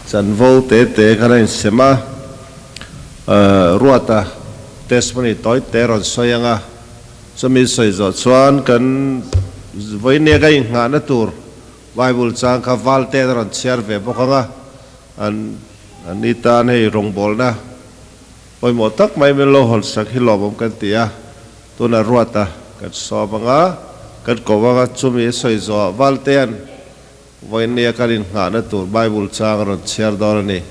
Chan vô tế khá là xem ruột testimony tối tế rồi xoay nga cho mình xoay giọt xoan cần với nè cái ngã nó tour Bible trang cả val tế rồi share về bốc nga anh đi ta này rong bol na ôi một tắc mấy bên lô hồn sắc hi lò bông cái tia tôi là ruột cái so bằng á cái cổ bằng cho mình xoay giọt val tế với nè cái ngã nó tour Bible trang rồi share đó này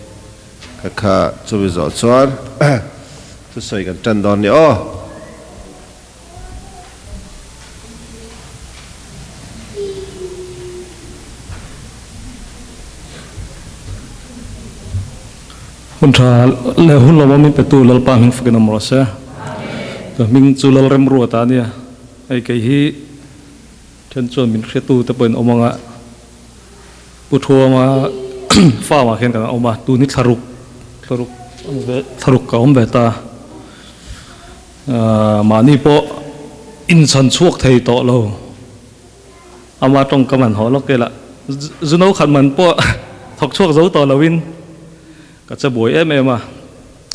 cái khá cho mình giọt xoan tôi xoay cái chân đó nữa Hun tra le hun lo min petu lal pa min fakin amro sa to min chu lal rem ru ta nia ai ke hi chen chon min khretu te pen omanga puthua ma fa ma khen ka oma tu ni tharuk ka om ve ta ma ni po in san chuak thei to lo ama tong kaman ho lo ke la zuno khan man po thok chuak zo to lawin cái chế bồi em à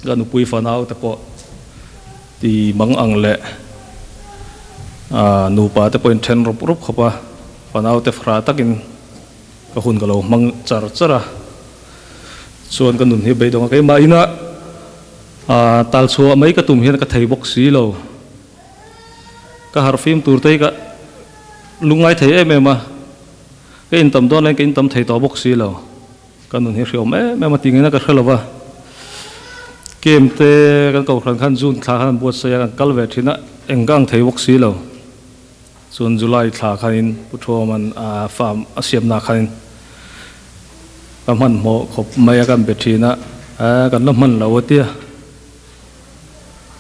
gần bùi phần áo tập bộ thì bằng ăn lệ nụ pa tập bộ trên rụp rụp khắp à phần áo tập phá tắc in cái hồn cái lầu mang char char à xuân cái nụn hi bây giờ cái mai na tal xua mấy cái tụm hiền cái thầy bốc xí lầu cái harf phim tour tây cái lung ngay thấy em mà cái in tầm đó lên cái in tầm thầy to bốc xí lầu kan nun hi riom mà tingin na ka khrelova kem te kan ko khran khan jun thla khan buat saya kan kalve thina engang thei wok si lo jun july thla khanin putho man farm asiam na khanin kaman mo khop maya kan bethina kan lam man lo tia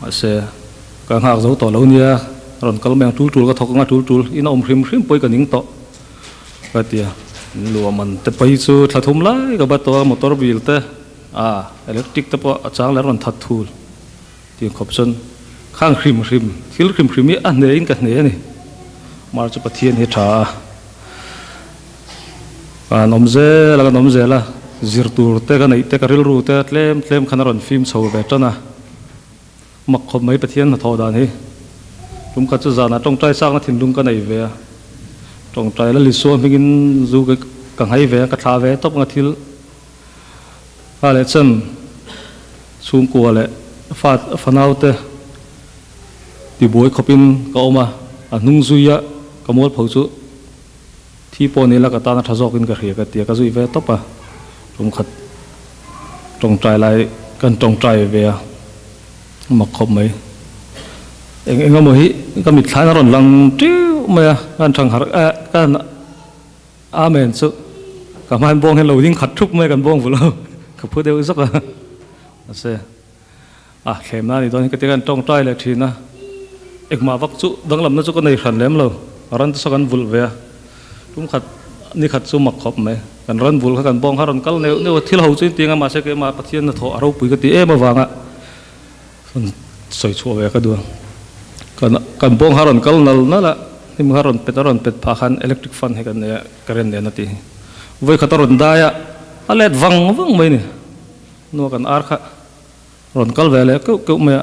ase kan hak zo to lo nia ron kal meng tul ka thok nga tul ina hrim poi kan ning to ka tia lùa mình tập bay chu thà thum lại cái bắt đầu motor bil te electric tập chang lại còn thật thul tiếng khop chân khang khrim mi anh này in cái này này mà cho bắt thiên hết thà nôm dê là zir tur te cái này te cái ril ru te tlem khana ron phim sầu về chân à mặc khop mấy bắt thiên là thò đàn hi chúng ta cho rằng là trong trai sang nó thìn đúng cái này về trong trái là lịch sử mình dù cái càng hay về cái thà về top ngắt thil lại chân xuống cua lại phát nào te thì bồi khopin có mà nung duy á có một phẫu thuật thì po này là cái ta nó tháo dọc cái khía cái tia cái duy về top à trong khát trong trái lại cần trong trái về mặc khop mấy anh có mấy cái mít thái nó còn lằng triu mà kan thằng har kan amen su cảm ơn bông hay lâu nhưng khát chúc mấy kan bông vừa lâu khát phơi đều rất là sẽ khem na thì tôi cái tiếng trong trai là thì na ek ma vak chu dang lam na chu cái này khan lem lâu ran sa kan vul về chúng khát ni khát su mặc khop mấy kan ran vul kan bông ran kal nếu thil hậu chu tiếng mà sẽ cái mà pathian na tho aro pui cái tiếng mà vanga soi chua về cái đường kan bông ran kal nal na la nim haron pet phakan electric fan he kan ne current ne nati voi khataron daya alet wang mai ni no kan ar kha ron kal vele ku me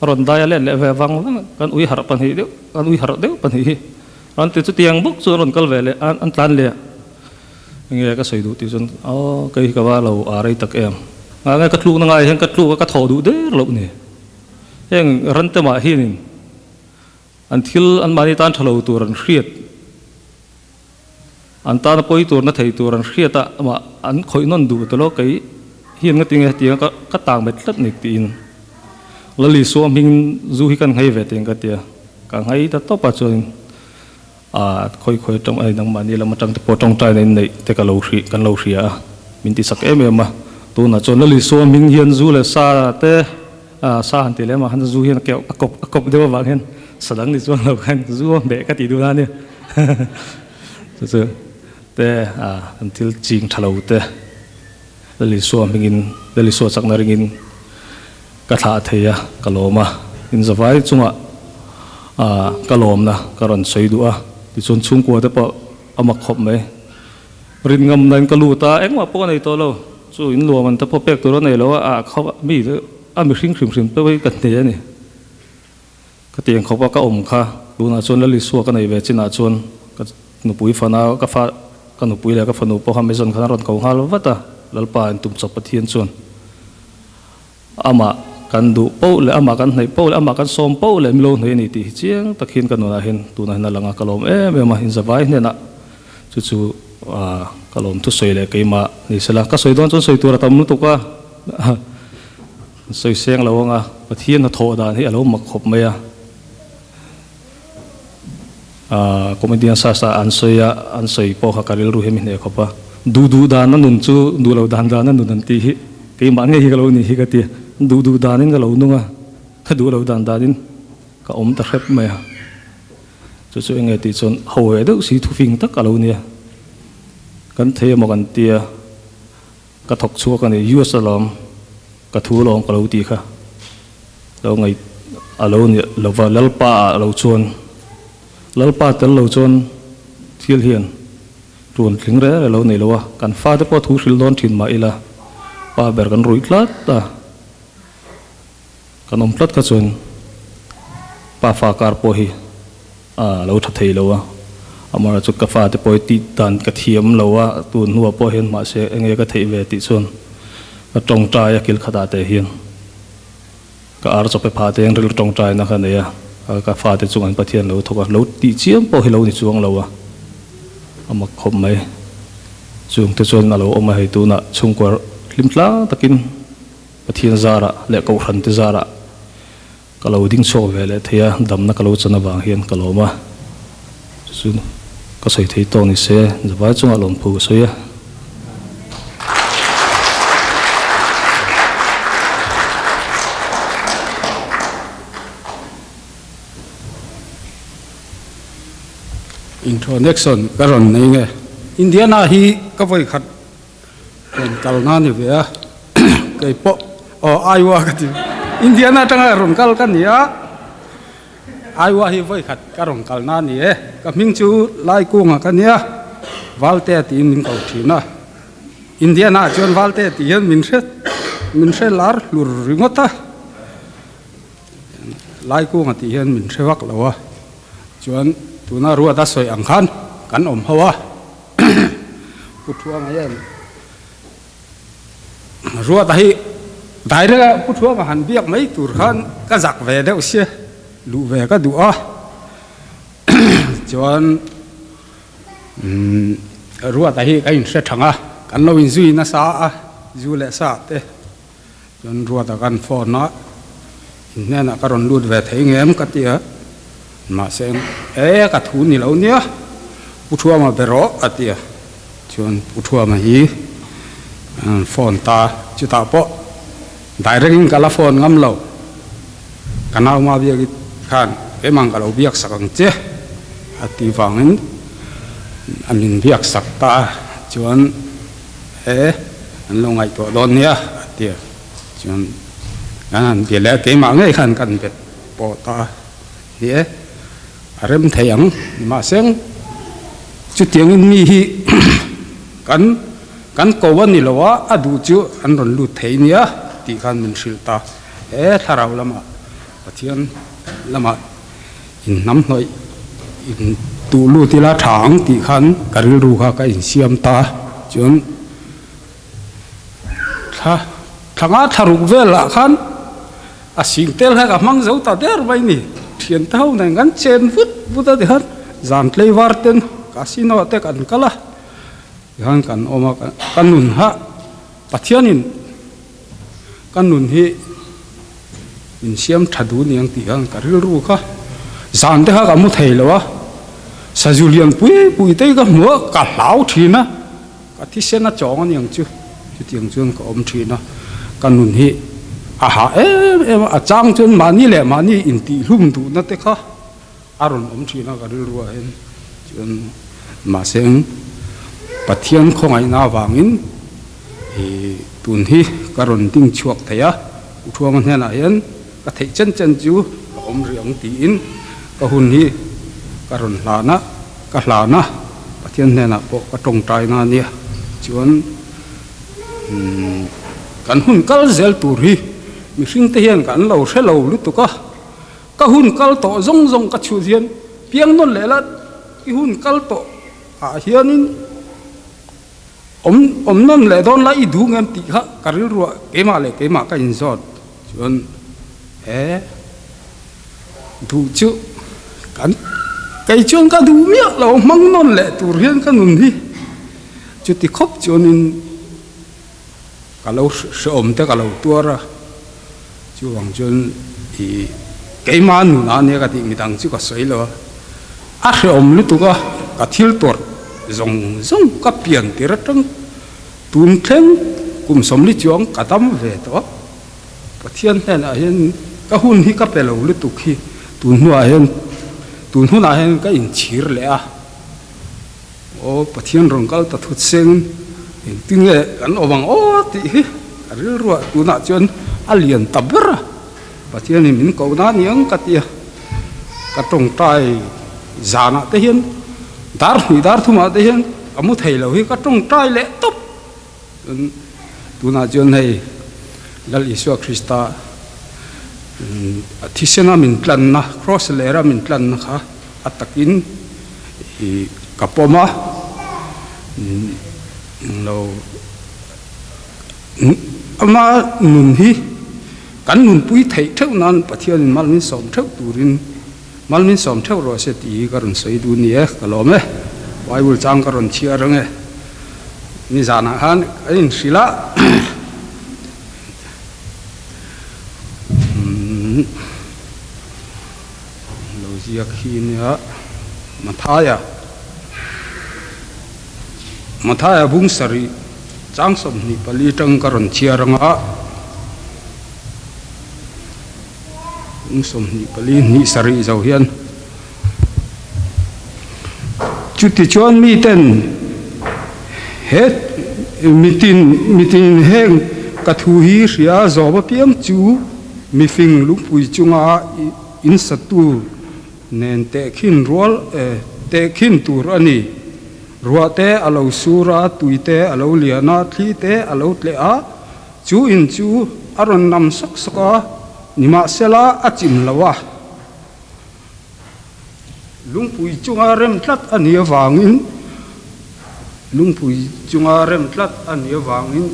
ron daya le ve wang kan ui har pan hi de kan ui har de pan hi ran te chu tiang buk chu ron kal vele an tlan le nge ka soi du ti chun kai ka wa lo arai tak em nga ka thlu na ngai hen ka thlu ka tho du de lo ni heng ran te ma hi ni an thil an mani tan thalo tur an hriat an ta poi tur na thei tur an hriata ma an khoi non du to lo kai hian nga tinga ka tang bet tlat nik tin lali so ming zu hi kan ngai ve teng ka tia ka ngai ta to pa chuan khoi trong ai nang mani lam tang te po tong tai nei te ka lo hri kan lo hria min ti sak em ma tu na chon lali so ming hian zu le sa te sa han ti le ma han zu hian ke akop de wa hen sadang ni chuan lo khan zu be ka ti du na ni chu te until ching thalo te lali so chak na ringin ka tha theya kaloma in zawai chunga kalom na karon soidu a ti chun chung ko te pa amak khop mai rin ngam nan kaluta eng ma po nei to lo chu in lo man ta po pek tur nei lo a khaw mi a mi hring hring pe wei kan ne ani ka tiang khaw pa ka om kha luna chon la li suwa ka nei ve china chon ka nu pui fana ka fa ka nu pui la ka fanu po hamezon khana ron ko hal wata lalpa an tum chop pathian chon ama kan du po le ama kan nei po le ama kan som po le milo nei ni ti chiang takhin kan na hin tu na hin langa kalom ma hin zawai ne na chu chu kalom tu soi le keima ni sela ka soi don chon soi tur tam nu tu ka soi seng lo nga pathian na tho dan hi alo mak khop mai komedian sa an soi po ka karil ru hem ne khopa du dan na nun chu du lo dan na nun an ti hi keima nge hi kalo ni hi ka ti du danin ka lo nunga ka du lo danin ka om ta khep mai chu chu enge ti chon hoe do si thu fing tak ka lo nia kan the mo kan tia ka thok chu ka ni Jerusalem ka thu long ka lo ti kha lo ngai alo ni lo va lalpa lo chon lalpa tel lo chon thil hian tuan thling re lo nei lo kan fa te po thu hril don thin ma ila pa ber kan rui tlat ta kan om tlat ka chon pa fa kar po hi lo tha thei lo amara chu ka fa te poi ti tan ka thiam lo tu nuwa po hen ma se enge ka thei ve ti chon ka tong trai a kil khata te hian ka ar cho pe pha te ril tong trai na kha ne ya ka fa te chung an pathian lo thoka lo ti chiam po hi lo ni chuang lo ama khom mai chung te chon na lo oma hei tu na chung kwar limtla takin pathian zara le ko hran te zara kalau ding so ve le thia dam na kalau chana wang hian kaloma chu ka soi thei to ni se zawai chung alon phu soya introduction karon nei nge Indiana hi ka voi khat ron kalna ni ve kai po Iowa ka ti Indiana tanga ron kal kan ya Iowa hi voi khat ka ron kalna ni ka ming chu lai ku nga kan ya valte ti min ko thina Indiana chon valte ti hian min se lar lur ringota lai ku nga ti hian min se wak lawa chuan tuna ruwa da soi ang khan kan om hawa puthua ma yan ruwa da hi daira puthua ma han biak mai tur khan ka zak ve deuh sia lu ve ka du a chuan ruwa da hi ka in se thanga kan lo in zui na sa a zu le sa te chuan ruwa da kan phone na in na ka ron lut ve thei ngem ka tia ma sen ka thu ni lo nia puthua ma bero atia chuan puthua ma hi phone ta chu ta po direct kala phone ngam lo kanau ma bi khan ke mang ka lo biak sakang che ati wangin anin biak sak ta chuan an lo ngai to don nia atia chuan an bi le ke ma ngai khan kan bet po ta hi arem thayang ma seng chu tiang in mi hi kan ko wan ni lawa adu chu an ron lu thei nia ti khan min silta tharau lama pathian lama in nam noi in tu lu ti la thang ti khan karil ru kha ka in siam ta chun thanga tharuk vela khan a sing tel ha ka mang zo ta der bai ni thian tau này ngắn chen vút ra thì hết dàn play var tên casino te kan kala han kan oma kan nun ha pathianin kan nun hi in siam thadu niang ti han karil ru kha zan te ha ka mu thei lawa sa julian pui te ka mo ka lau thina ka thi sena chong niang chu tiang chuan ka om thina kan nun hi aha a chang chun mani le mani in ti hlum tu na te kha aron om thina ka ril ruwa hen chun ma seng pathian khongai na wangin tun hi karon ding chuak thaya uthuam hena hen ka thei chen chu ka om riang ti in ka hun hi karon hlana thiên này là bộ cái trồng trái na nia chuan kan hun kal zel tur hi mi hring te hian kan lo hre lo lu tu ka hun kal to zong zong ka chu hian piang non le la ki hun kal to a hianin om non le don la i du ngam ti kha karil ru ke ma ka in zot chuan du chu kan cái chuyện cả đủ miệng là măng non lệ tủ riêng cái nụn đi chút thì khóc cho nên cả lâu sợ ôm tới cả lâu tua ra chú hoàng chân thì cái mà nụn anh ấy cái thì mình đang chú cái sấy lo sợ ôm lúc tụ cái thiếu tuột rong cái biển thì rất trắng tuôn khen cùng sống lý chuông cả tấm về đó cái thiên này là hiện cái hun hi cái bè lâu lúc tụ khi tuôn hoa hiện tuôn hun ai cái in chir lệ à, ô bắt thiên rong cái ta thut sen, tiếng nghe anh ô bằng ô thì cái rồi tuôn nãy chuyện alien tập ra, bắt thiên này mình câu nãy những cái tia, cái trồng trái già nãy thế hiện, dar thu mà thế hiện, ấm thầy lâu hi cái trồng trái lệ top, tuôn nãy chuyện này là Giêsu Christa thì xem là mình plan na cross lera mình plan na khá atakin kapoma lo ama nun hi kan nun pui thei theu nan pathian mal min som theu turin mal min som theu ro se ti karon sei du ni e kalome bible chang karon chia range ni jana han in sila giờ khi nữa mà thaya bung sari trang som ni pali tang karon chia ranga bung som ni pali ni sari zau hian chuti chuan mi ten het mitin heng ka thu hi ria zo ba piam chu mi fing lupui chunga in satu nên te khin rual te khin tur ani ruwa te alo sura tui te alo liana thli te alo tle a chu in chu aron nam sok soka nima sela achim lawa lungpui chunga rem tlat ani awangin lungpui chunga rem tlat ani awangin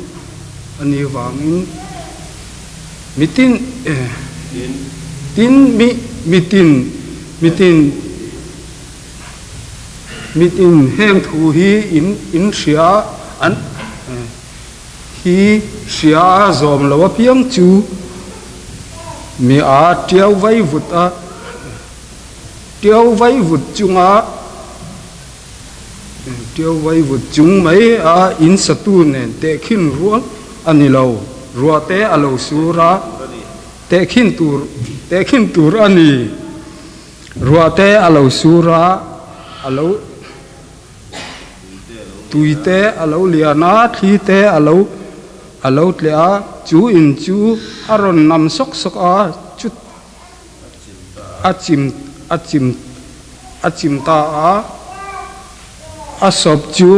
mitin tin mitin heng thu hi in sia an hi sia zom lawa piang chu mi a tiau vai vut chung mai a in satu nen te khin rual ani lo ruwa te alo sura te khin tur ani ruwa te alo sura alo tui te alo liana thi te alo tle a chu in chu aron nam sok a chu achim ta a asop chu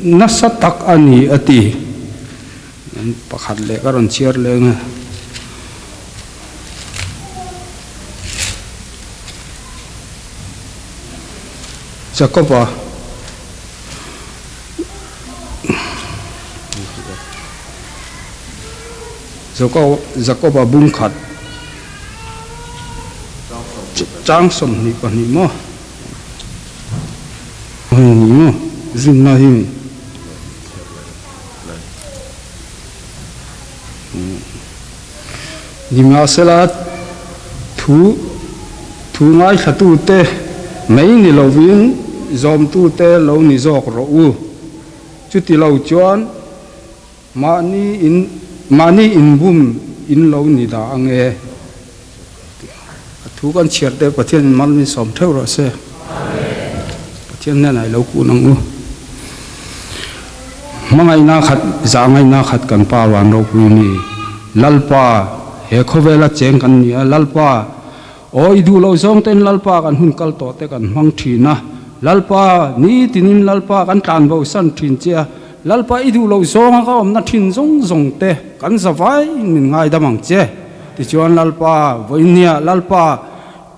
nasatak ani ati pakhat le karon chiar le nga Jacoba bung khat chang som ni pa ni mo zin na hi Nima sela thu ngai khatu te mấy ni lovin zom tu te lo ni zok ro u chuti lo chuan mani in bum in lo ni da ange thu kan chiar te pathian mal ni som theu ro se pathian na nai lo ku nang u mangai na khat zangai na khat kan pa wan ro ku ni lalpa he khovela cheng kan ni lalpa oi du lo zong ten lalpa kan hun kal to te kan mang thina lalpa ni tinin lalpa kan tan bo san thin chia lalpa i du lo zong ka om na thin zong zong te kan zawai min ngai da mang che ti chuan lalpa voinia lalpa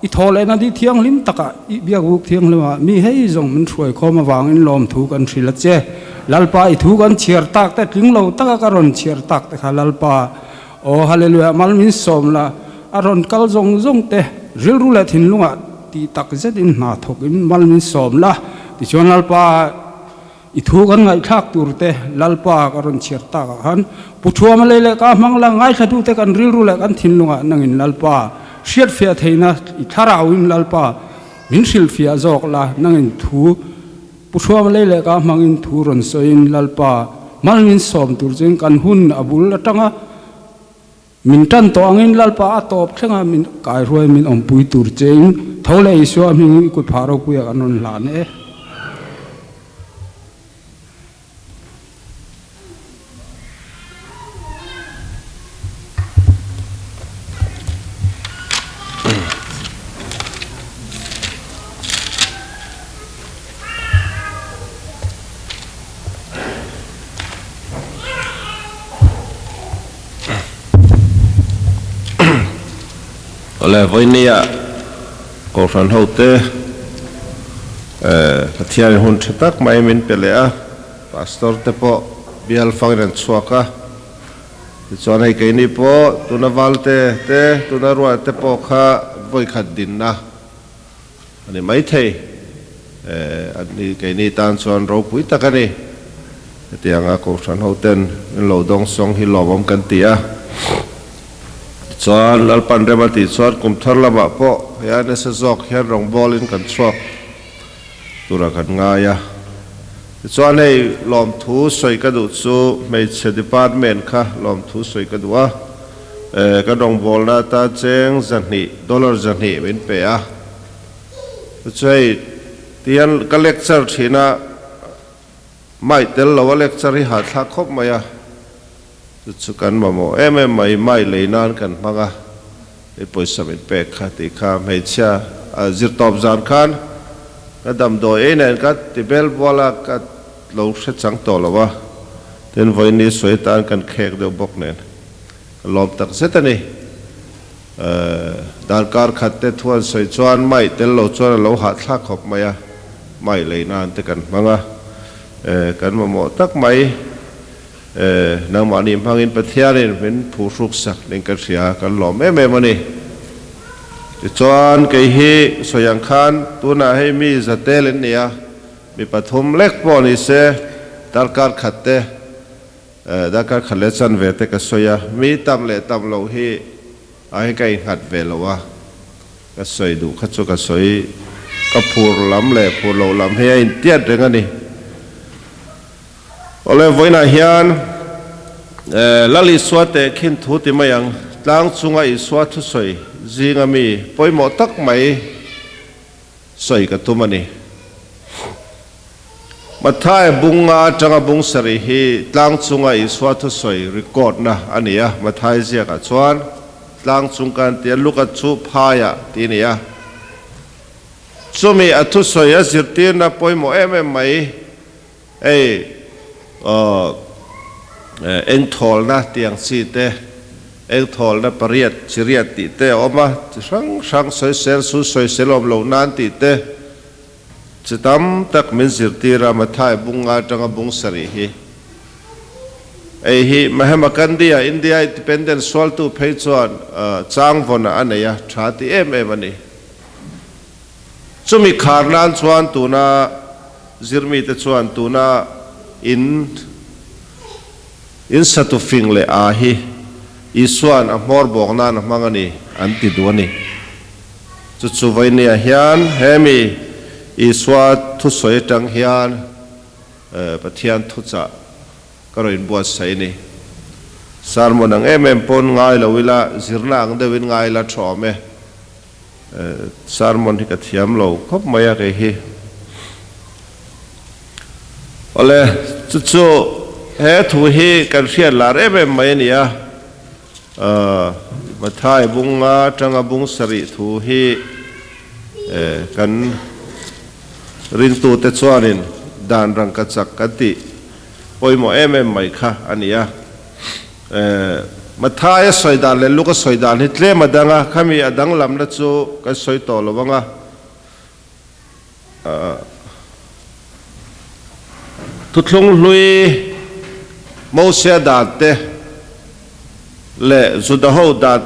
i thole na di thiang lim taka i bia guk thiang lema mi hei zong min thruai khoma wangin lom thu kan thrila che lalpa i thu kan chiar tak te tling lo taka ka ron chiar tak te kha lalpa o hallelujah mal min som la aron kal zong zong te ril ru la thin lunga ti tak zet in na thok in mal min som la ti chuan lalpa i thu kan ngai thak tur te lalpa ka ron chiar tak han puthua ma le ka mang la ngai thatu te kan ril ru la kan thin lunga nangin lalpa siat fia theina i tharau in lalpa min sil fia jok la nangin thu puthua ma le ka mangin thu ron so in lalpa mal min som tur jeng kan hun abul atanga min tan to angin lalpa atop thenga min kai roi min om pui tur cheng thole iswa mi ku pharo ku ya anon la ne ole voinia ko ran hote pathian hun thatak mai min pelea pastor te po bial fangren chuaka chuan hei ke ni po tuna valte te tuna ruwa te po kha voi khat din na ani mai thei ani ke ni tan chuan ro pui takani tianga ko ran hoten lo dong song hi lobom kan tia chuan lalpan remati chuan kum thar lama po hian se zok hian rong bolin kan chuak tura kan ngaya chuan hei lom thu soi ka du chu meiche department kha lom thu soi ka duwa ka rong bol na ta cheng zani dollar zani min pe a chuai tian ka lecture thina mai tel lo lecture hi ha thla khop maya chu kan mamo mai leinan kan manga e poisa min pe kha ti kha meicha zir top zan khan ka dam do enen ka tibel bola ka lo se chang to lawa ten voini soitan kan khek de bok nen lom tak setani dan kar khatte thuan soi chuan mai tel lo chuan lo ha thla khop maya mai leinan te kan manga kan mamo tak mai nang mani mangin pathianin min phuruk sak ning ka ria kan lom mani chuan ke hi soyang khan tuna hei mi zatel nia mi pathum lek poni se darkar khatte darkar khale chan ve te ka soya mi tam le tam lo hi ai kai hat ve lowa ka soi du khachu ka soi ka phur lam le phur lo lam he in tiat rengani ole voina hian lali swate khin thu ti mayang tlang chunga i swat thu soi zinga mi poimo tak mai soi ka tumani mathai bunga tanga bung sari hi tlang chunga i swat thu soi record na ania mathai zia ka chuan tlang chung kan ti luka chu phaya ti nia chumi athu soi a zirtir na poimo mai eng thol na tiang si te eng thol na pariat chiriat ti te oma sang soi sel su soi selom lo nan ti te chitam tak min zirtira mathai bunga tanga bung sari hi hi Mahatma Gandhi India independence swal tu phei chuan chang vona anaya thati ani chumi kharnan chuan tuna zirmi te chuan tuna in satu fing le a hi iswan a mor bok na na mangani anti duani chu voinia hian hemi iswa thu soi tang hian pathian thu cha karoin buat sai ni sarmon ang pon ngai lo wila zirna ang dewin ngai la thome sarmon hi ka thiam lo khop maya ke hi ole chu he thu hi kan rian lar mai nia mà thay bung trăng bung sari thu hi kan rin tu te chuanin dan rang ka chak ka ti poimo em mai kha ania mà thay soi dan le luka soi dan hi tle madanga khami adang lam na chu ka soi to lowanga tutlung lui Moses dan te le zudaho dan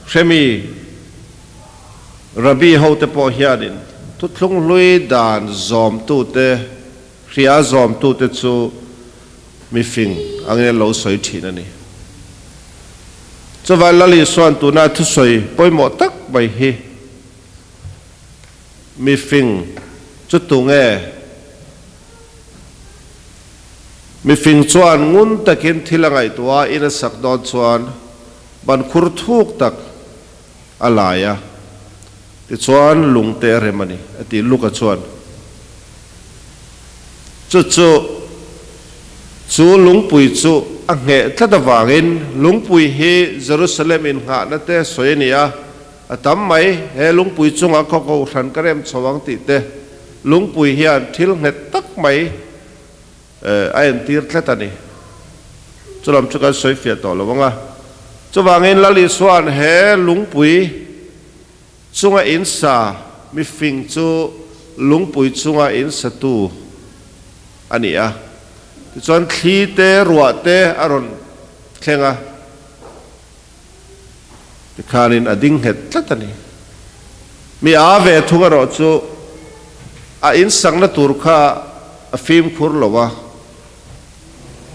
Shemi Rabbi ho te po hianin tutlung lui dan zom tu te ria zom tu te chu mi fing angin lo soi thin ani cho vai lali suan tu na thu soi poi mo tak bai hi mi fing chu tu nge mi fing chuan ngun takin thilangai tua ina sak don chuan ban khur thuk tak alaya ti chuan lungte remani ati luka chuan chu lungpui chu a nge thata wangin lungpui hi Jerusalem in nga na te soenia atam mai he lungpui chunga ko than karem chawang ti te lungpui hian thil nge tak mai ain tir thlatani chulam chuka soi fia to lowanga chuwangin lali suan he lungpui chunga insa mi fing chu lungpui chunga insa tu ania chuan thli te ruah te aron thlenga tikhanin ading het tlatani mi ave thunga ro chu a in sangna tur kha a fim khur lowa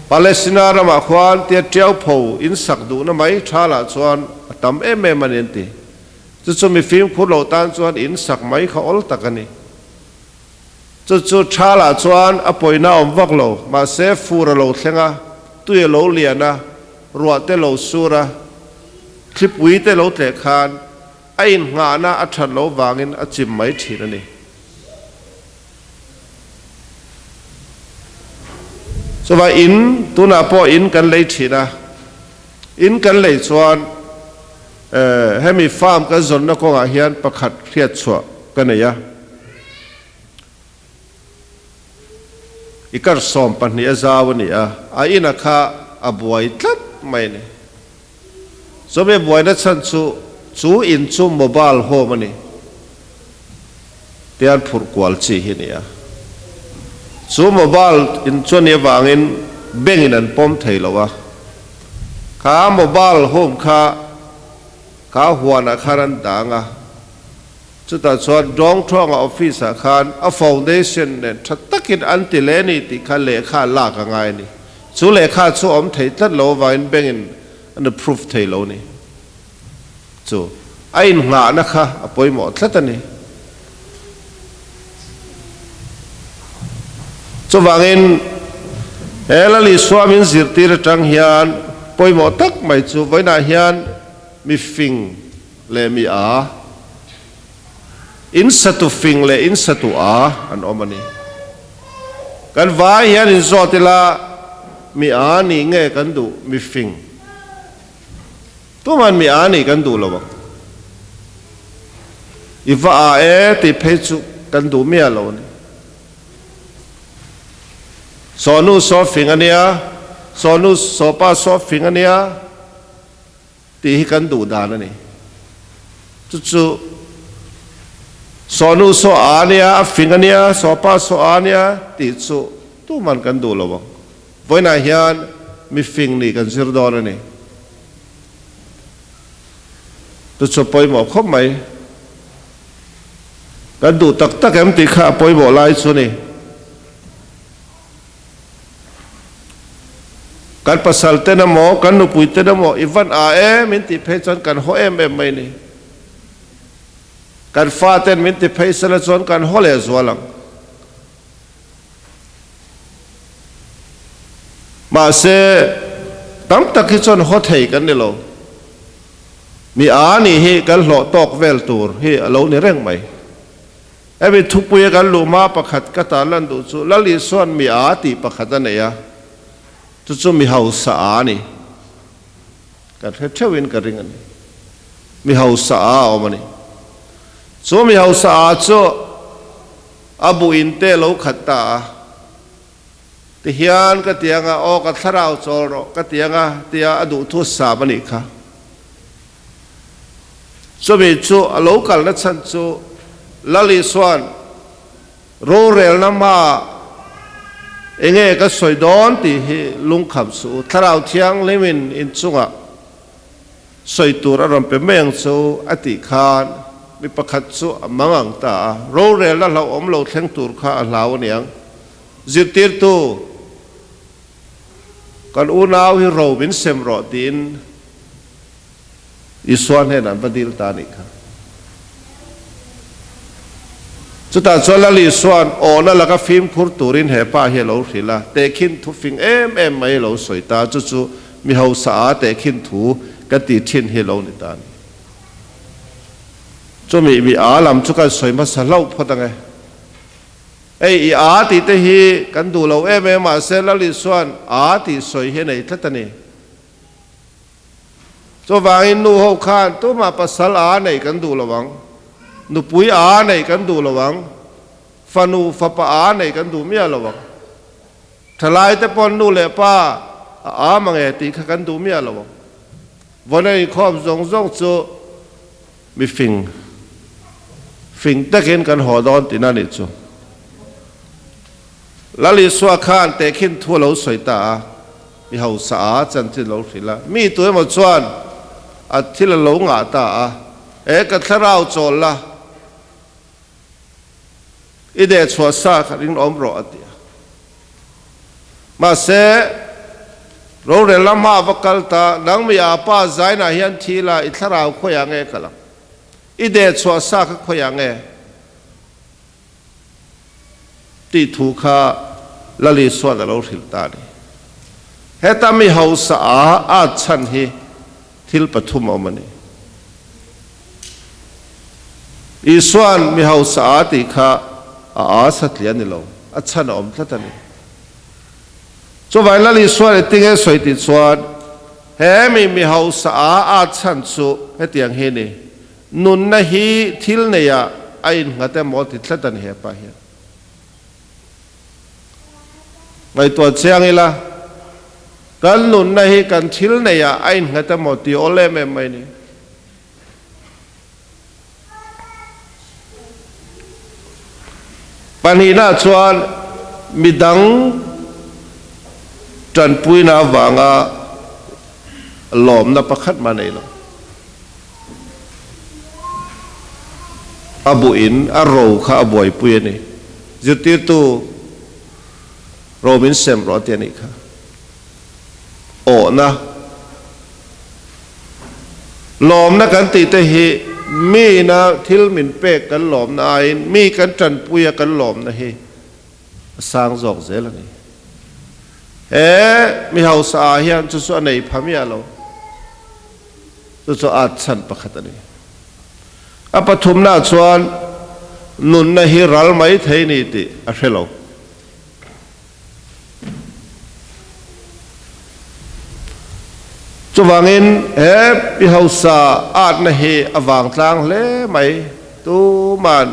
Palestina rama khwan te tiau pho in sak du na mai thala chuan tam em anenti chu mi fim khur lo tan chuan in sak mai kha ol takani chu thala chuan a poina om vak lo ma se fura lo thlenga tuye lo liana ruwa te lo sura klipui te lo tle khan a in nga na a that lo wangin a chim mai thin ani so va in tuna po in kan lei thina in kan lei chuan hemi farm ka zon na ko nga hian pakhat riat chua kanaya ikar som pani azawani a ina kha abuai tlat mai ne so me buai na chan chu in chu mobile home ani tian phur kwal chi hi ne chu mobile in chu ne wangin bengin an pom theilowa kha mobile home kha huana kharan danga chuta chuan dong thonga office khan a foundation ne thattakin antileni ti khale kha la ka ngai ni chu le kha chu om thei tlat lo wain bengin an proof thei lo ni chu ain nga na kha apoi mo thlatani chu wangin elali swamin zirtir tang hian poi mo tak mai chu voina hian mi fing le mi a in satu fing le in satu a an omani kan vai hian in zotila mi a ni nge kan du mi fing tu man mi a ni kan du lo iwa a e ti phechu kan du mi lo ni sonu so fing ania sonu so pa so fing ania ti kan du dan ani chu sonu so ania fingania so pa so ania ti chu tu man kan du lo voina hian mi fing ni kan sir don ani tu chu poi mo khop mai kan du tak tak em ti kha poi mo lai chu ni kan pasal te na mo kan nu pui te na mo ivan a e min ti phe chan kan ho em mai ni kan fa ten min ti phei sala chon kan hole zwalang ma se tam tak hi chon ho thei kan ni lo mi a ni hi kan hlo tok vel tur hi alo ni reng mai ebi thupui kan lu ma pakhat ka ta lan du chu lali son mi a ti pakhat ane ya chu chu mi hau sa a ni kan thewin ka ring ani mi hau sa a omani chu mi hau sa a chu abu in te lo khata ti hian ka tianga o ka tharau chol ro ka tianga tia adu thu sa bani kha chu mi chu a lo kal na chan chu lali swan ro rel na ma enge ka soidon ti hi lung kham su tharau thiang lemin in chunga soitur aram pe meng chu ati khan mi pakhat chu amangang ta ro rel la lo om lo thleng tur kha a hlaw niang zirtir tu kan unaw hi ro bin sem ro tin iswan he nan badil ta ni kha chuta chola li swan ona laka film khur turin he pa he lo thila te khin thu fing em mai lo soita chu chu mi ho sa te khin thu ka ti thin he lo ni tan chu mi alam chu ka soi ma sa lo photang ei i a ti te hi kan du lo em ma se la li swan a ti soi he nei thatani chu wangin nu ho khan tu ma pasal a nei kan du lawang nu pui a nei kan du lawang fanu fapa a nei kan du mia lawang thalai te pon nu le pa a mange ti kha kan du mia lawang vonai khom zong zong chu mi fing takin kan hodon tinani chu lali swa khan te khin thu lo soita mi hau sa chan tin lo thila mi tu mo chuan a thil lo nga ta e ka tharau chol la ide chwa sa kharing om ro atia ma se ro re lama vakal ta nang mi apa zaina hian thila I tharau khoya nge kala ide chwa sa kha khoya nge ti thu kha lali swa da lo thil ta ni heta mi hau sa a chan hi thil pathum omani iswan mi hau sa ti kha a satlian ni lo a chan om tlatani so vai lali swa tinge soiti chuan he mi hau sa a chan chu hetiang he ni nun na hi thil ne ya ain ngate mo ti tlatani he pa hi ngai to chiang ila kan nun na hi kan thil ne ya ain ngata mo ti ole me mai ni panina chuan midang tran puina wanga lom na pakhat ma nei lo abu in a ro kha aboi pui ni zirtir tu robin sem ro te ni kha o na lom na kan ti te hi mi na thil min pe kan lom na in mi kan tran puya kan lom na hi sang jok zel ni mi hau sa hian chu chu nei phamia lo chu at chan pakhat ani apathum na chuan nun na hi ral mai thei ni ti a hrelo chu wangin pi hau sa at na hi awang tlang hle mai tu man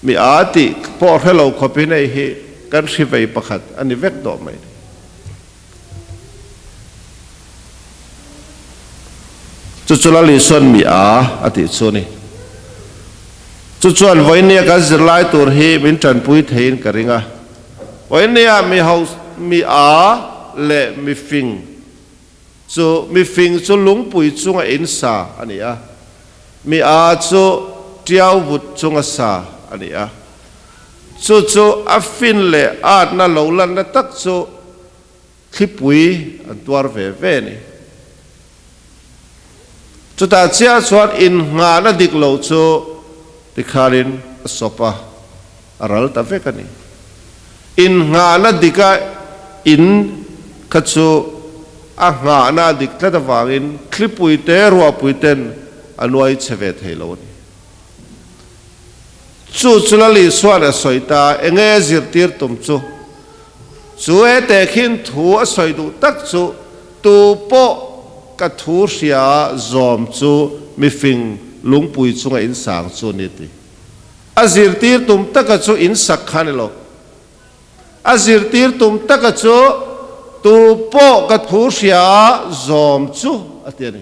mi ati po hrelo khopi nei hi kan hrivei pakhat ani vek do mai chu chulali son mi ati chu ni chu chuan voinia ka zirlai tur hi min tran pui thein karinga voinia mi hau mi le mi fing chu mi fing chu lungpui chunga in sa ania mi chu tiau vut chunga sa ania chu a fin le at na lo lan na tak chu khipui an tuar ve ni chu ta chia chuan in nga na dik lo chu tikharin sopa aral ta ve kani in nga na dika in khachu a nga na dik tla ta wangin klipui te ruwa puiten anuai cheve theilo ni chu chulali swara soita enge zirtir tum chu e te khin thu a soidu tak chu tu po ka thu ria zom chu mi phình lung pui chung in sang chu ni ti azir tir tum taka chu in sak khan lo azir tir tum taka chu tu po ka thu ria zom chu atiani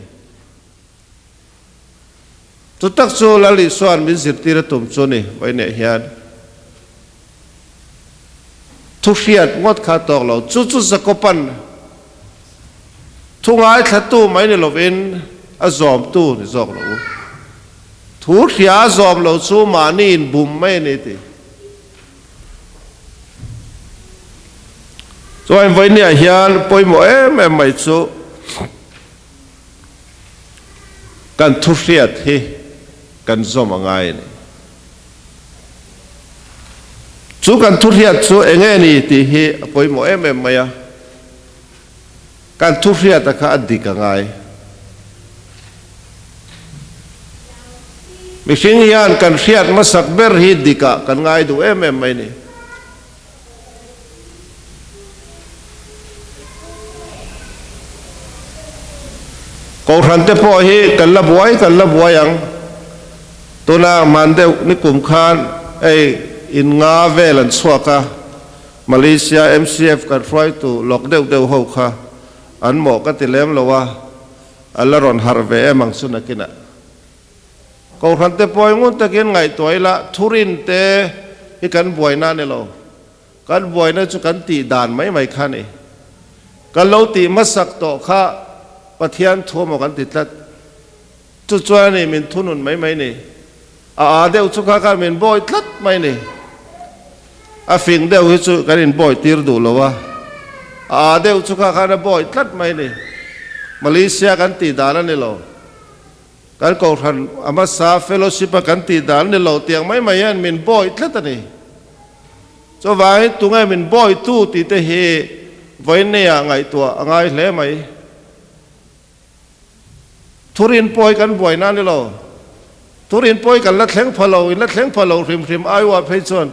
tu tak chu lali suan min zir tir tum chu ni vai ne hian thu riat ngot kha tok lo chu chu zakopan thu ngai thatu mai ni lovin a zom tu ni zok lo thu ria zom lo chu mani in bum mai ni ti cho em với nhà hiền bôi mỗi em mày chú cần thu riết thì cần do mà ngay này chú cần thu riết chú anh em này thì bôi mỗi em mày à cần thu riết ta khá đi cả ngay mình xin hiền cần riết mà sắc bер hi đi cả cần ngay đủ em mày này câu thần tế po hi cần là buai ang tôi na man đeo ní cùng khan ai in nga về lần xua ka Malaysia MCF cần phải tu lọc đeo hậu ka anh mò cái tiền lem lawa Allah ron har về em ang suna kina câu thần tế po ngon ta kiến ngày tuổi la thurin te hi cần buai na ne lo cần buai na chu cần ti đàn mấy khan này cần lâu ti mất sắc to khaประเทศทั่วหมดกันติดละจุดจ้านี่มันทุนไม่นี่เดี๋ยวชุกข้ามันบ่อยทัดไม่นี่ฟิงเดี๋ยวให้ชุกกันบ่อยตีรดูแล้ววะเดี๋ยวชุกข้าเนี่ยบ่อยทัดไม่นี่มาเลเซียกันติดด่านนี่เรากันก่อทันมาซาเฟโลชิปกันติดด่านนี่เราเตียงไม่ยันมันบ่อยทัดนี่จะว่าตัวไงมันบ่อยตู้ติดเฮไว้เนี่ยไงตัวไงเละไหมทุรินปอยกันบ่อยนั่นนี่เราทุรินปอยกันลัดแข็งพะโลริมไอ้ว่าเพชร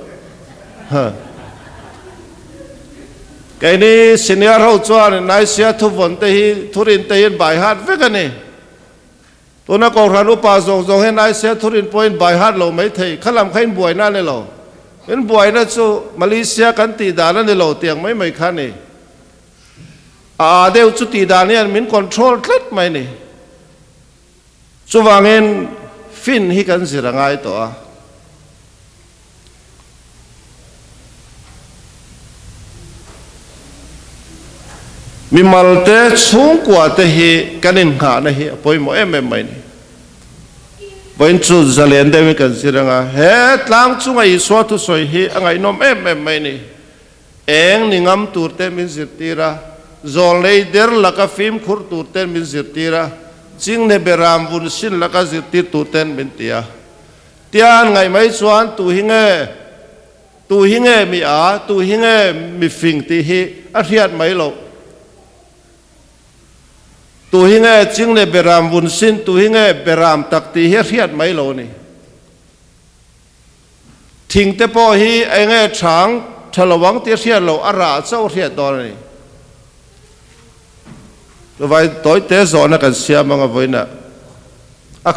แกนี่สิเนียเราจวนนายเสียทุบวันเตยทุรินเตยบ่ายฮัดเวกันนี่ตัวนักการรันอุปาสงให้นายเสียทุรินปอยบ่ายฮัดเราไม่เทยขลังขึ้นบ่อยนั่นนี่เราเป็นบ่อยนั่นจู่มาเลเซียกันตีดานั่นนี่เราเตียงไม่ขันนี่เดี๋ยวจุดตีดานี่มันคอนโทรลเคล็ดไหมนี่สว่างเงินฟินให้กันสิระไงตัวมีมัลเตสูงกว่าแต่เฮกันอินหานะเฮปอยหมอไม่นี่วันจุดจะเลียนได้ไม่กันสิระไงเฮ็ดล้างจุงไอ้สวดทุสอยเฮไงน้องไม่นี่เองนิงามตูร์เตมินสิตีระจอลเลยเดร์ลักฟิล์มขุดตูร์เตมินสิตีระจิงเนเบรามบุญสินลักสิติตูเตนเป็นเตียเตียนไงไม่ชวนตูหิงมีตูหิงมีฟิงตีฮีอาเทียดไม่หลอกตูหิงจิงเนเบรามบุญสินตูหิงเบรามตักตีฮีเทียดไม่หลอกนี่ทิ้งแต่พอฮีไอ้เงช้างฉลวังเตียเทียดหลอกอาราเจ้าเทียดตอนนี้ตัวไว้ตัวเตะสอนกันเสียมังเอาไว้น่ะ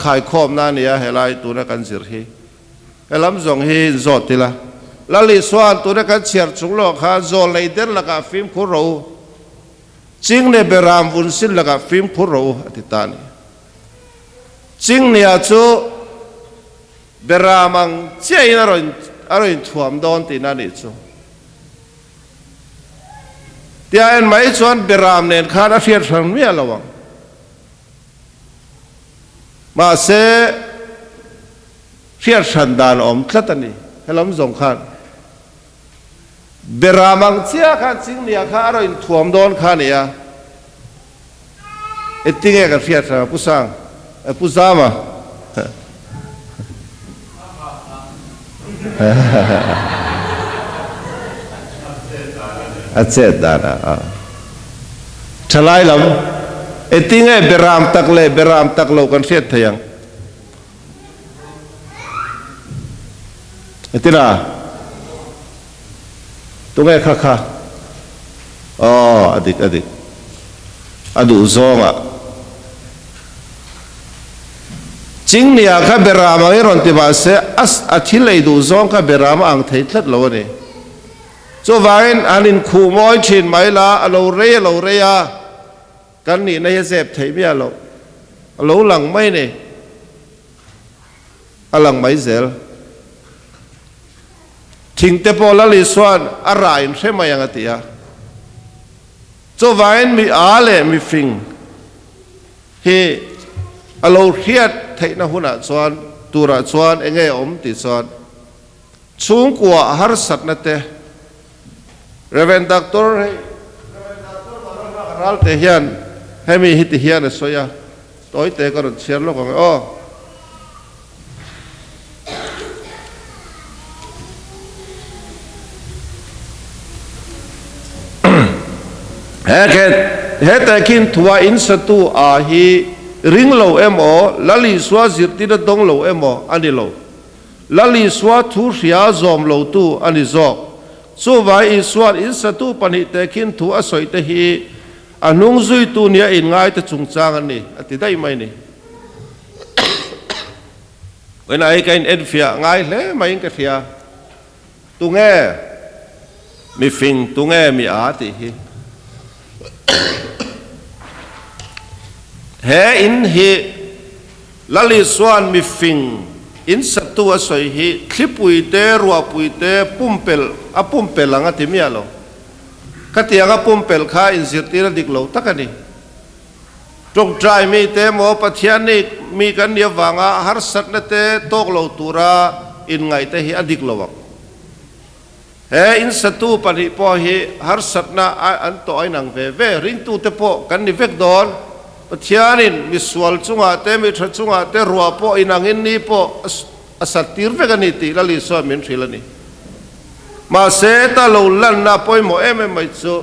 ขายคอมนั่นเนี่ยเฮลัยตัวนักการเสียฮีเฮลัมส่งฮีจอดทีละแล้วลิสวานตัวนักการเสียจุงโลกฮะจอเลยเดินละกับฟิล์มคุโรจิงเนเบรามวุนสินละกับฟิล์มคุโรอธิตานีจิงเนี่ยจูเบรามังเจ้าอินอะไรถ่วมโดนตีนั่นนี่จูเดี๋ยวเอ็นไม่ชวนเบรามเนี่ยข้าราชการทำไม่ระวังมาเสเรียกฉันดานอมทัดนี่ให้ล้มสงขันเบรามังเสียขันจริงเนี่ยข้าเราอินถ่วมโดนข้าเนี่ยเอ็ดติ้งเอกเรียกฉันผู้สร้างผู้สร้างมาอาเจดานะทลายลำเอติงเบรามตักโลกันเสียทยังเอตินะตรงไงค่ะอ๋ออดีตอดูซองอ่ะ จริงเนี่ยข้าเบรามไอ้รอนติบาเสอาทิตย์เลยดูซองข้าเบรามอังเทตลัดโลนี่โจวายอันนินคู่มอยชินไม่ละเราเรียกันนี่ในเสพเทียเราหลังไม่เนี่ยหลังไม่เซลทิ้งเตปอลลิสวนอะไรใช่ไหมยังไงอ่ะโจวายมีอาเลมีฟิงเฮเราเรียดเทนะหุ่นส่วนตัวระส่วนเองไงติส่วนสูงกว่าฮาร์สัตนั่นเองเรเวนดักตอร์ให้รัลเทียนให้มีฮิตเฮียนสอยตัวเตะก็รถเชียร์โลกของอ๋อเฮ้แต่กินทัวอินสตูอาฮีริงโลเอ็มโอลลิสวาจิตติดดงโลเอ็มโออันนี้โลลลิสวาทูเสียจอมโลตูอันนี้จอกส่วนว่าอิสวาอินสตูปนิแต่กินทัวสอยแต่ฮีอันนุ่งจุยตูเนี่ยอินง่ายแต่จุงจางอันนี้อติได้ไหมนี่เวลาไอ้กันเอ็นฟิอาง่ายเลยไม่อินกับฟิอาตุงเอมีฟิงตุงเอมีอาติฮีเฮอินฮีลลิสวานมีฟิงอินสัตตัวสอยฮีคลิปปุยเตรัวปุยเตปุ่มเปลปุ่มเปลหลังอติมีอะไรก็ที่ยังปุ่มเปลข้าอินสิติระดิกโลตักนี่ตรงใจมีเตโมปัทยานิมีกันเดียววังฮาร์สัตนเตโตกโลตุระอินไงเตฮีอดิกโลวังเฮอินสัตตูปนิปอฮีฮาร์สัตนาอันโตไอนังเวริงตูเตโปกันนิเวกดอนปัทยานินมิสวลจุงอาเตมิทรจุงอาเตรัวโปอินังอินนี่โปอสัตติรเวกันนิติลลิสวามินทริลนี่มาเสตาโลลันนาปอยโมเอเมไม่จู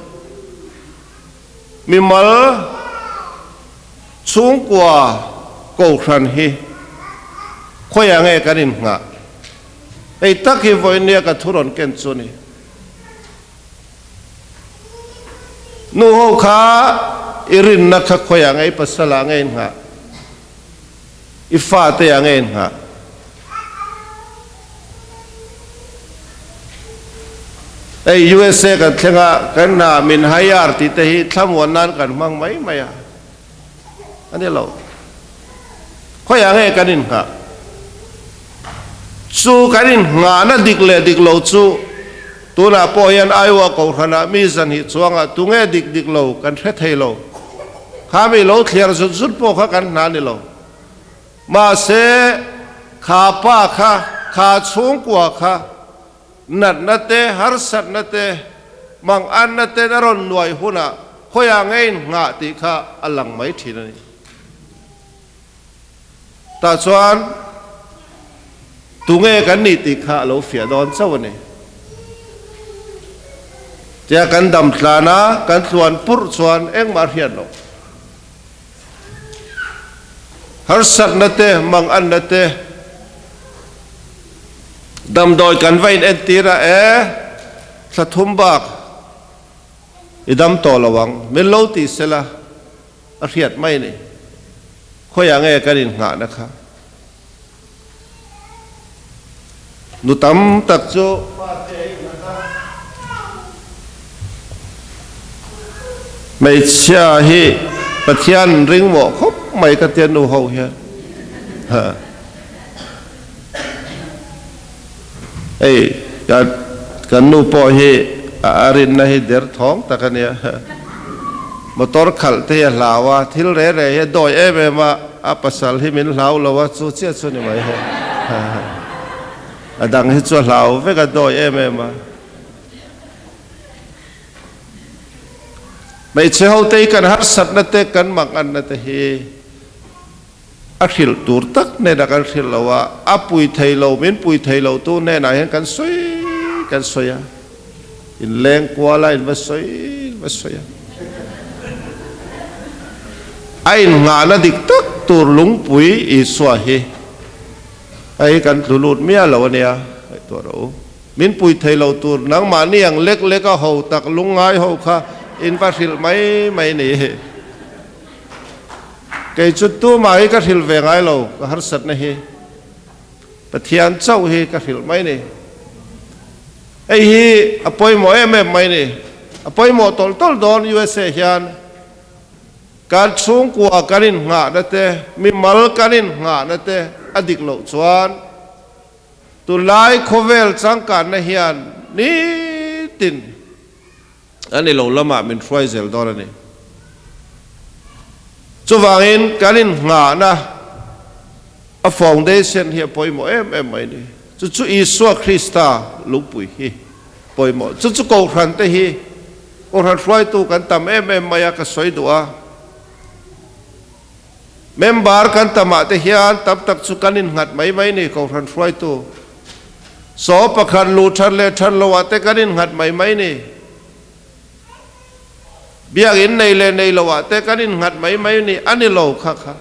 มีมัลสูงกว่ากูครันฮีคอยยังไงกันนินงะไอ้ตักฮีวอยเนี่ยกับทุรนเกนซูนี่นูฮูข้าอิรินนักคอยยังไงปัสสลาไงงะอิฟาเตยังไงงะไอ้ USA กันเถอะกันน่ะมินไฮยาร์ติเตหิทำวันนั้นกันมั่งไหมอ่ะอันนี้เราเขาอย่างไงกันนินค่ะสู้กันนินงานน่ะดิกเราสู้ตัวน่ะพอยันไอวะกูขณะมีสันหิสวงอ่ะตัวเงี้ยดิกเรากันเทให้เราข้าไม่เราเคลียร์สุดพวกเขากันนั่นนี่เรามาเสข้าป้าข้าสูงกว่าข้านัดเตฮาร์สัตนัดเตมังอันนัดเตนรอนหน่วยหุ่นอ่ะเขาอย่างไงงาติข้าอัลลังไม่ทีนี่แต่ส่วนตุงเอกันนี่ติข้าเราเฟียดอนเจ้านี่จะกันดำทลานะกันส่วนปุรส่วนเอ็งมาเรียนเราฮาร์สัตนัดเตมังอันนัดเตดำโดยกันไว้เอ็นตีระสะทุมบักอีดำต่อระวังเมลโลติเสละเรียดไม่นี่ข้ออย่างไงกันอินหานะคะนุตัมตักโจไม่เชื่อฮีปะเทียนริงหมอคบไม่กระเทียนนูเฮาเฮียเอ้กันนูปอเฮอารินนะเฮเดอร์ท้องตะกันเนี่ยมอเตอร์ขัลเทียลาวะทิลเร่เฮดอยเมมาอาปัสสัลฮิมินลาวลาวะสุเชียสุนี่ไหมเฮดังฮิจวลาวเวกดอยเมมาไม่เชื่อเตกันฮาร์สัตนัเตกันมังอันนัตเฮอาคิลตูร์ตักเนนักอาคิลลาวะอาปุยไทยลาวมินปุยไทยลาวตัวเนนักเห็นกันสวยอินแรงกว่าละอินมาสวยไอ้งานดิกตักตูร์ลุงปุยอิสวาเฮไอ้กันตุลุดเมียลาวเนี่ยตัวเรามินปุยไทยลาวตัวนังมานี่ยังเล็กก็เฮาตักลุงง่ายเฮาค่ะอินฟาซิลไม่นี่ cái chút tu mai cái thil về ngay lâu cái har sat này hi bát thian châu hi cái thil mai này ấy hi apoi mo em mai này apoi mo tol tol don USA hian kan chung kwa kanin nga na te mi mal kanin nga na te adik lo chuan tu lai khovel changkan na hian ni tin ani lo lama min throi zel don ani chuwangin kanin nga na a foundation hi poimo em mai ni chu Isu Krista lupui hi poimo chu ko ran te hi o ran throi tu kan tam em maya ka soi dua member kan tama te hian tab tak chu kanin ngat mai ni ko ran throi tu so pakhan lu than le than lo wa te kanin ngat mai ni biak in nei le nei lo wa te kanin ngat mai ni ani lo kha kha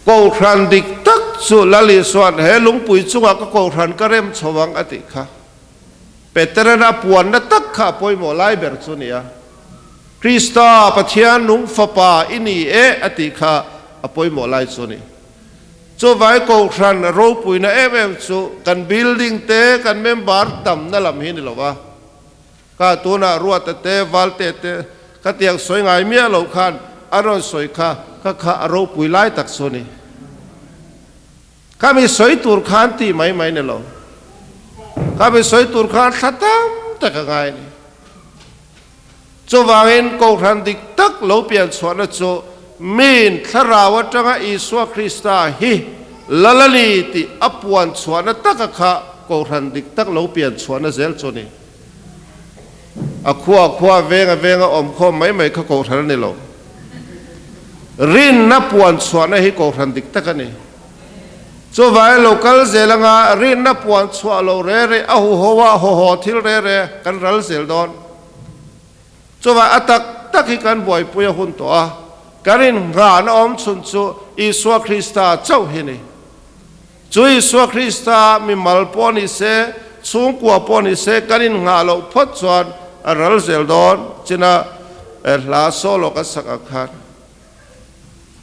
ko ran dik tak chu lali swan he lungpui chunga ka ko ran karem chowang ati kha petrana puan na tak kha poimo lai ber chu nia Krista pathian nung fapa ini ati kha apoi mo lai chu ni chu vai ko ran ro pui na em chu kan building te kan member tam na lam hin lo wa ka tu na ruat te wal te ka tiang soi ngai mia lo khan aron soi kha ka kha ro pui lai tak chu ni kami soi tur khan ti mai ne lo kami soi tur khan khatam ta ka ngai ni chu wangin ko ran dik tak lo pian chuan chu min tharawa tanga Isu Krista hi lalali ti apuan chuan tak kha ko ran dik tak lo pian chuan zel chu ni a khua venga om kho mai kha ko ran ni lo rin na puan chuan hi ko ran dik tak ani chu vai local zelanga rin na puan chua lo re a ho thil re kan ral zel don chu vai atak tak hi kan boi puya hun to a karin nga na om chun chu Isu Krista chau hi ni chu Isu Krista mi mal poni se chung kwa poni se karin nga lo phot chuan a ral zel don china la solo ka sak akhan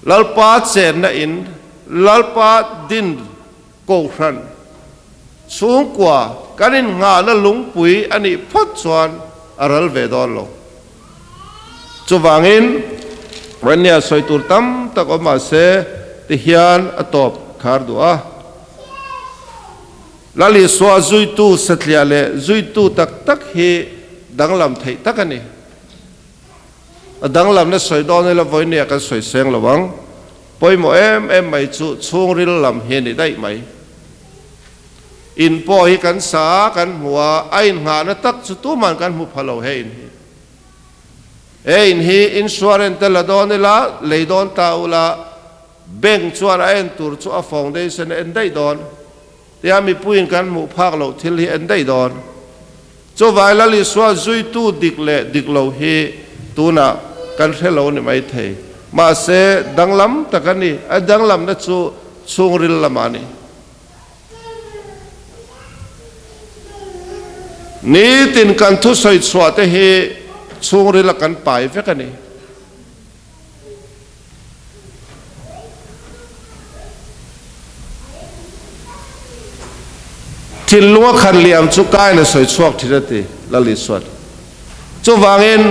lalpa chen na in lalpa din ko ran chung kwa karin nga la lungpui ani phot chuan a ral ve don lo chu wangin rania soitur tam tak oma se ti hian atop khar dua lali swa zui tu satlia le zui tu tak hi danglam thei takani danglam na soi don la voinia ka soi seng lawang poimo em mai chu chung ril lam he ni dai mai in po hi kan sa kan huwa ain nga na tak chu tu man kan mu phalo he in hi insurance la don la le don ta ula bank chuan en tur chu a foundation en dai don tia mi puin kan mu phak lo thil hi en dai don chu vai la li swa zui tu dik lo hi tuna kan hello ni mai thei ma se danglam takani a danglam na chu chungril lamani ni tin kan thu soi chwa te hi chungril kan pai ve kani thil lunga khan liam chu kai na soi chuak thirati lali swat chu wangin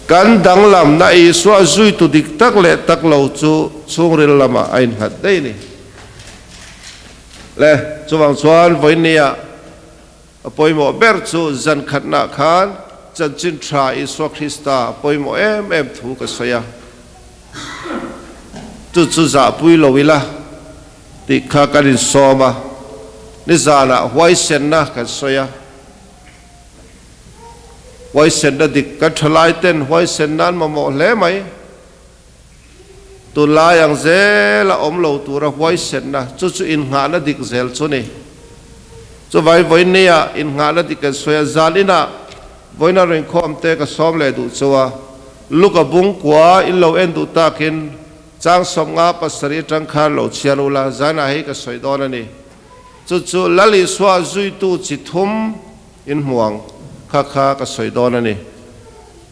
kan danglam na Isu zui tu dik tak le tak lo chu chungril lama ain hat dei ni le chuwang chuan voinia poimo ber chu zan khatna khan chan chin tha Isu Krista poimo em thu ka soya chu za pui lo wila ti kha karin soma ni zana huai sen na ka soya huai sen da dik ka thalai ten huai sen nan ma mo le mai tu la yang ze la om lo tu ra huai sen na chu in nga na dik zel chu ni chu vai voinia in nga na dik ka soya zalina voina ring khom te ka som le du chuwa luka bung kwa in lo en du takin chang som nga pasari tang khan lo chialula zana hi ka soi don ani chu lali swa zui tu chi thum in muang kha ka soi don ani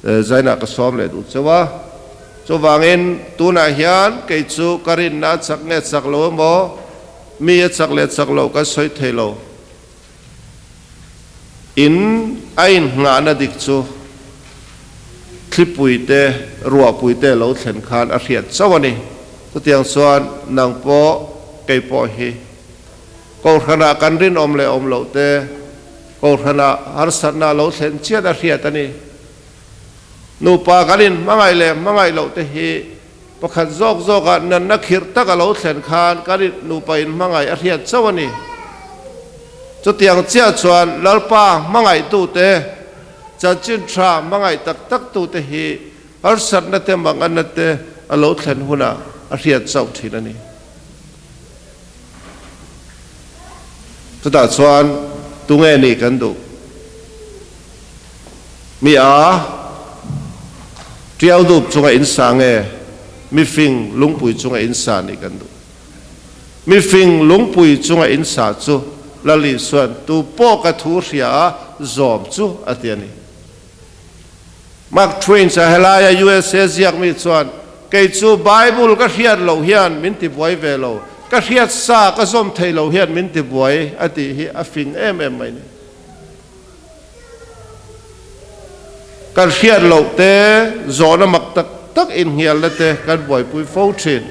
zai na ka som le du chawa cho wangin tu na hian ke chu karin na chak nge chak lo mo mi chak le chak lo ka soi thelo in ain nga na dik chu klipui te ruwa pui te lo thlen khan a riat chawani to tiang chuan nang po ke po hi ko khana kan rin om le om lo te ko khana har sanna lo thlen chia da riat ani nu pa kanin mangai lo te hi pakhat zok zoka nan na khir taka lo thlen khan kanin nu pa in mangai a riat chawani cho tiang chia chuan lalpa mangai tu te cha chin tha mangai tak tak tu te hi har sat na te mang an na te a lo thlen huna a riat chau thin ani to ta chuan tu nge ni kan du mi a triau dup chunga insa nge mi fing lungpui chunga insa ni kan du mi fing lungpui chunga insa chu lali suan tu po ka thu ria zom chu atiani Mark Twain sa helaya USA ziak mi chuan ke chu Bible ka hiat lo hian min ti boy ve lo ka hiat sa ka zom thei lo hian min ti boy ati hi a fing em mai ni kan hiat lo te zona mak tak tak in hial la te kan boy pui fo thin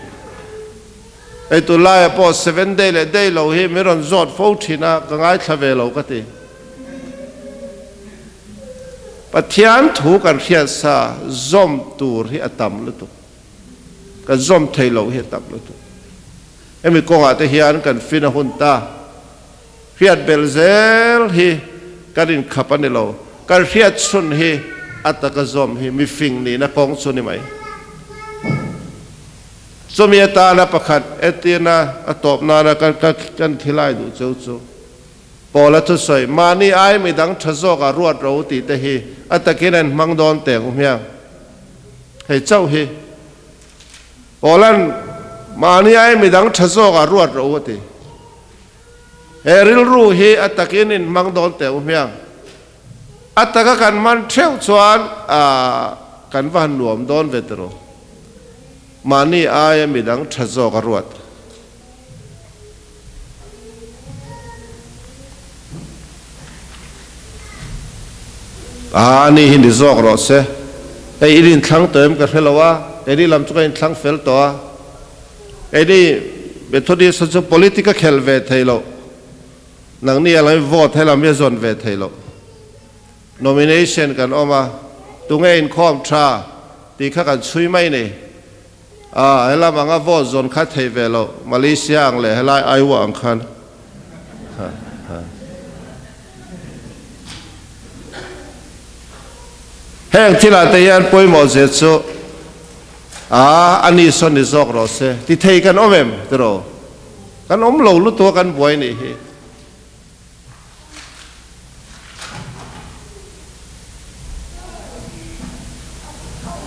ai tu lai po 7 day le day lo hi miron zot fo thina ka ngai thave lo ka ti pathian thu kan hiat sa zom tur hi atam lu tu kan zom thei lo hi tak lu tu emi ko nga te hian kan fina hun ta hiat belzel hi karin khapani lo kan hiat sun hi ataka zom hi mi fing ni na kong chuni mai somia ta na pakhat etina atop na na kan thilai du chu chu pola thu soi mani ai mi dang thazo ka ruat ro ti te hi atakinan mangdon te umya hei chau hi polan mani ai mi dang thazo ka ruat ro ti eril ru hi atakinin mangdon te umya ataka kan man theu chuan kan van nuam don vetro mani ai mi dang thazo ka ruat ani hindi zok ro se ei irin thlang tem ka hrelowa ei lam chu kain thlang fel to ei methodi so politica khel ve thailo nang ni alai vote thela me zon ve thailo nomination kan oma tunge in khom tha ti kha kan chui mai ni hela manga vote zon kha thei velo Malaysia ang le hela aiwa ang khan heng thila te yan poi mo je chu ani son ni zok ro se ti thei kan omem tro kan om lo lu to kan boi ni hi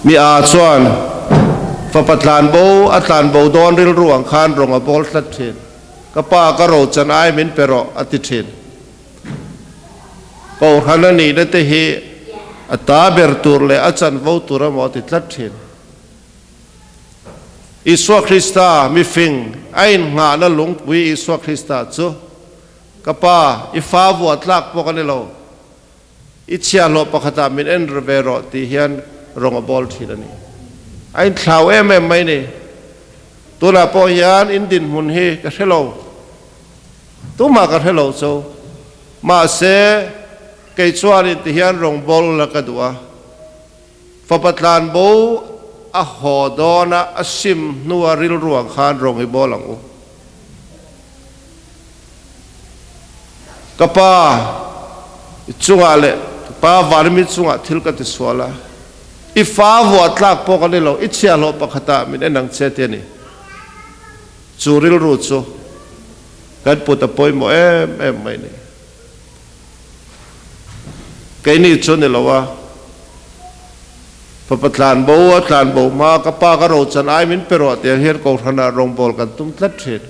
mi chuan fa patlan bo atlan bo don ril ruang khan rong a bol tlat thin ka pa ka ro chan ai min pero ati thin ko hanani na te hi ata ber tur le achan vo tur mo ti tlat thin Iswa Krista mi fing ain nga na lung pui Iswa Krista chu ka pa I fa vu atlak po kan lo I chia lo pakhata min en revero ti hian rong a bol thirani ain thlau em mai ni tuna po yan in din mun hi ka hello tu ma ka hello so ma se ke chuan ti hian rong bol la ka duwa fa patlan bo a hodona asim nuwa ril ruang khan rong I bolang u kapa chunga le pa varmi chunga thil ka ti swala I fa vo atlak po kan lo I chia lo pakhata min enang chete ni churil ru chu kan puta poi mo em mai ni cái này cho nên là wa Phật tlan bo ma ka pa ka ro chan ai min pero te her ko thana rong bol kan tum tlat thit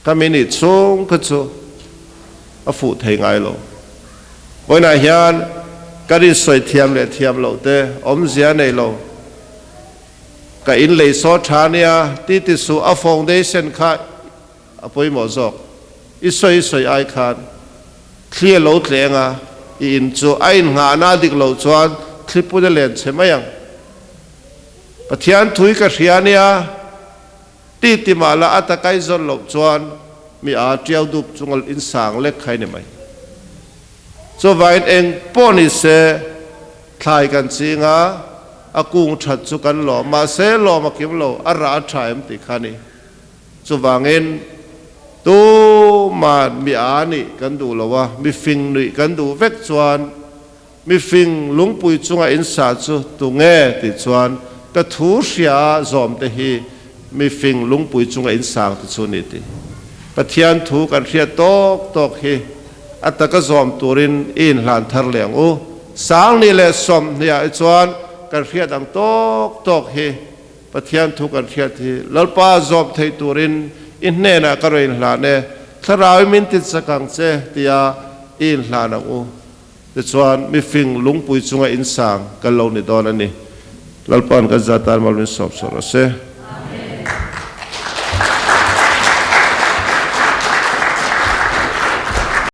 ka min it song ka chu a fu thei ngai lo oi na hian ก็ได้สวยเทียมเลยเทียมเราเตอมเสียในเราก็อินเลยสอดฐานเนี่ยที่ติดสู่อัฟฟองเดชันค่ะอภัยหมอจอกอิสวยไอคานเคลียร์เราเตงอ่ะอินจูไอ้หาหน้าดิกเราจวนคลิปพูดเล่นใช่ไหมยังปะเทียนถุยกระเทียนเนี่ยที่ติมาละอัตไกจนเราจวนมีอาเจียวดุบจงอินสางเล็กใครเนี่ยไหมso vain eng poni se thai kan chinga akung that chu kan lo ma se lo ma kim lo ara thaim ti khani chu wangin tu man mi ani kan du lo wa mi fing nui kan du vek chuan mi fing lungpui chunga in sa chu tu nge ti chuan ka thu ria zom te hi mi fing lungpui chunga in sang ti chu ni ti pathian thu kan ria tok hiอัตก็จอมตัวรินอินหลานทะเลงโอสางนี่แหละสมเนี่ยจวนกันเทียดังตกเฮปะเทียนทุกันเทียที่ลลป้าจอมไทยตัวรินอินเนน่ะก็เรินหลานเนี่ยถ้าเรามินติดสักครั้งเสียที่อินหลานโอแต่จวนมีฟิงลุงปุยจุงอินสางกันเราในตอนนั้นนี่ลลป้าก็จะตามมาเป็นสอบสวนเสีย